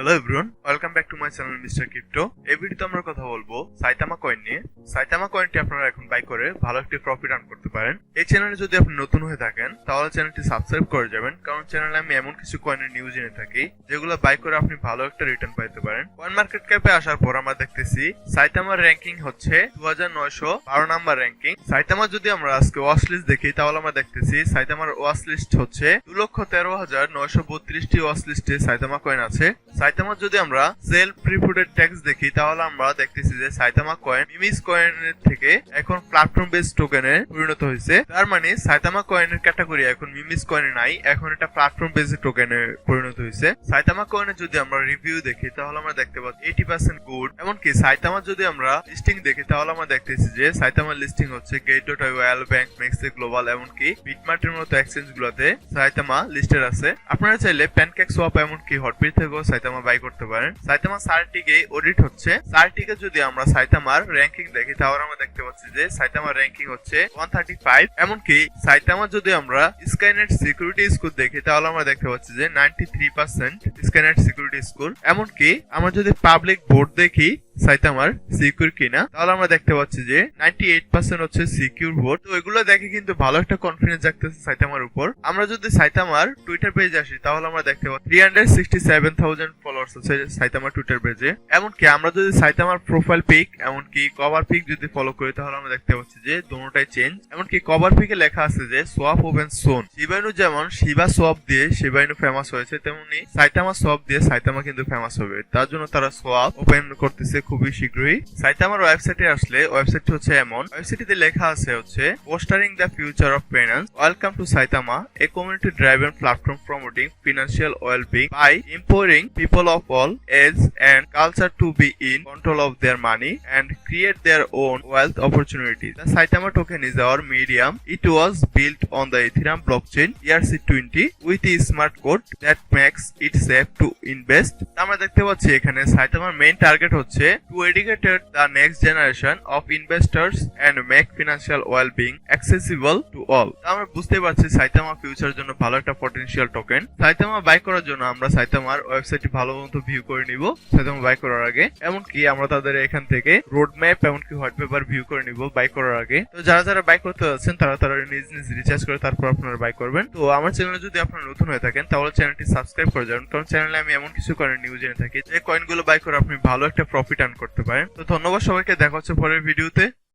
Hello everyone, welcome back to my channel Mr.Crypto। এই ভিডিওতে আমরা কথা বলবো সাইতামা কয়েন নিয়ে। সাইতামা কয়েনটি আপনারা এখন বাই করে ভালো একটি প্রফিট আর্ন করতে পারেন। এই চ্যানেলে যদি আপনি নতুন হয়ে থাকেন তাহলে চ্যানেলটি সাবস্ক্রাইব করে যাবেন, কারণ চ্যানেলে আমি এমন কিছু কয়েনের নিউজ এনে থাকি যেগুলো বাই করে আপনি ভালো একটা রিটার্ন পাইতে পারেন। কয়েন মার্কেট ক্যাপে আসার পর আমরা দেখতেছি সাইতামার র্যাঙ্কিং হচ্ছে 2912 নাম্বার র্যাঙ্কিং। সাইতামা যদি আমরা আজকে ওয়াচ লিস্ট দেখি তাহলে আমরা দেখতেছি সাইতামার ওয়াচ লিস্ট হচ্ছে 2,13,932টি ওয়াচ লিস্টে সাইতামা কয়েন আছে। সাইতামা যদি আমরা সেলফ রিপোর্টেড ট্যাক্স দেখি তাহলে আমরা দেখতেছি যে সাইতামা কয়েন মিমিস কয়েনের থেকে এখন প্ল্যাটফর্ম বেস টোকেনে পরিণত হয়েছে। তার মানে সাইতামা কয়েনের ক্যাটাগরি এখন মিমিস কয়েনে নাই, এখন এটা প্ল্যাটফর্ম বেস টোকেনে পরিণত হয়েছে। সাইতামা কয়েনের যদি আমরা রিভিউ দেখি তাহলে আমরা দেখতে পাচ্ছি 80% গুড। এমনকি সাইতামা যদি আমরা লিস্টিং দেখি তাহলে আমরা দেখতেছি যে সাইতামার লিস্টিং হচ্ছে গেট.ওয়াল, ব্যাংক মেক্সে গ্লোবাল, এমনকি বিটমার্টের মতো এক্সচেঞ্জ গুলোতে সাইতামা লিস্টেড আছে। আপনারা চাইলে প্যানকেকস্ওয়াপ এমনকি হটবিট থেকেও সাইতামা বাই করতে পারেন। সাইতামা সার্টিকে অডিট হচ্ছে। সার্টিকে যদি আমরা সাইতামার র্যাঙ্কিং দেখি তাহলে আমরা দেখতে পাচ্ছি যে সাইতামার র্যাঙ্কিং হচ্ছে 135। এমনকি সাইতামা যদি আমরা স্কাইনেট সিকিউরিটি স্কোর দেখি তাহলে আমরা দেখতে পাচ্ছি যে 93% স্কাইনেট সিকিউরিটি স্কোর। এমনকি আমরা যদি পাবলিক ভোট দেখি সাইতামার সিকিউর কিনা তাহলে আমরা দেখতে পাচ্ছি যে 98% হচ্ছে সিকিউর ভোট। তো এগুলো দেখে কিন্তু ভালো একটা কনফিডেন্স জাগতেছে সাইতামার উপর। আমরা যদি সাইতামার টুইটার পেজে আসি তাহলে আমরা দেখতে পাচ্ছি 367,000 ফলোয়ার্স আছে সাইতামার টুইটার পেজে। এমনকি আমরা যদি সাইতামার প্রোফাইল পিক এমনকি কভার পিক যদি ফলো করি তাহলে আমরা দেখতে পাচ্ছি যে দুটোটাই চেঞ্জ। এমনকি কভার পিকে লেখা আছে যে সোয়াপ ওপেন সোন। শিবাইনু যেমন শিবা সোয়াপ দিয়ে শিবাইনু ফেমাস হয়েছে, তেমনি সাইতামা সোয়াপ দিয়ে সাইতামা কিন্তু ফেমাস হবে। তার জন্য তারা সোয়াপ ওপেন করতেছে খুবই শীঘ্রই। সাইতামার ওয়েবসাইটে আসলে ওয়েবসাইটটি হচ্ছে এমন। ওয়েবসাইটে লেখা আছে হচ্ছে fostering the future of finance, welcome to Saitama, a community driven platform promoting financial wellbeing by empowering people of all ages and culture to be in control of their money and create their own wealth opportunities. The Saitama token is our medium. It was built on the Ethereum blockchain ERC20 with a smart code that makes it safe to invest. আমরা দেখতে পাচ্ছি এখানে সাইতামার main target হচ্ছে to educate the next generation of investors and make financial well-being accessible to all. আমরা বুঝতে পারছি Saitama ফিউচারের জন্য ভালো একটা পটেনশিয়াল টোকেন। সাইতামা বাই করার জন্য আমরা সাইতামার ওয়েবসাইটটি ভালো মতো ভিউ করে নিব সাইতামা বাই করার আগে। এমনকি আমরা তাদের এখান থেকে রোড ম্যাপ এমনকি হোয়াইট পেপার ভিউ করে নিব বাই করার আগে। তো যারা যারা বাই করতে যাচ্ছেন তারা নিজ নিজ রিচার্জ করে তারপর আপনারা বাই করবেন। তো আমার চ্যানেলে যদি আপনারা নতুন হয়ে থাকেন তাহলে চ্যানেলটি সাবস্ক্রাইব করে যাবেন, কারণ চ্যানেলে আমি এমন কিছু কয়েনের নিউজ এনে থাকি যে কয়েনগুলো বাই করে আপনি ভালো একটা প্রফিট আর্ন করতে পারেন। তো ধন্যবাদ সবাইকে, দেখা হচ্ছে পরের ভিডিওতে।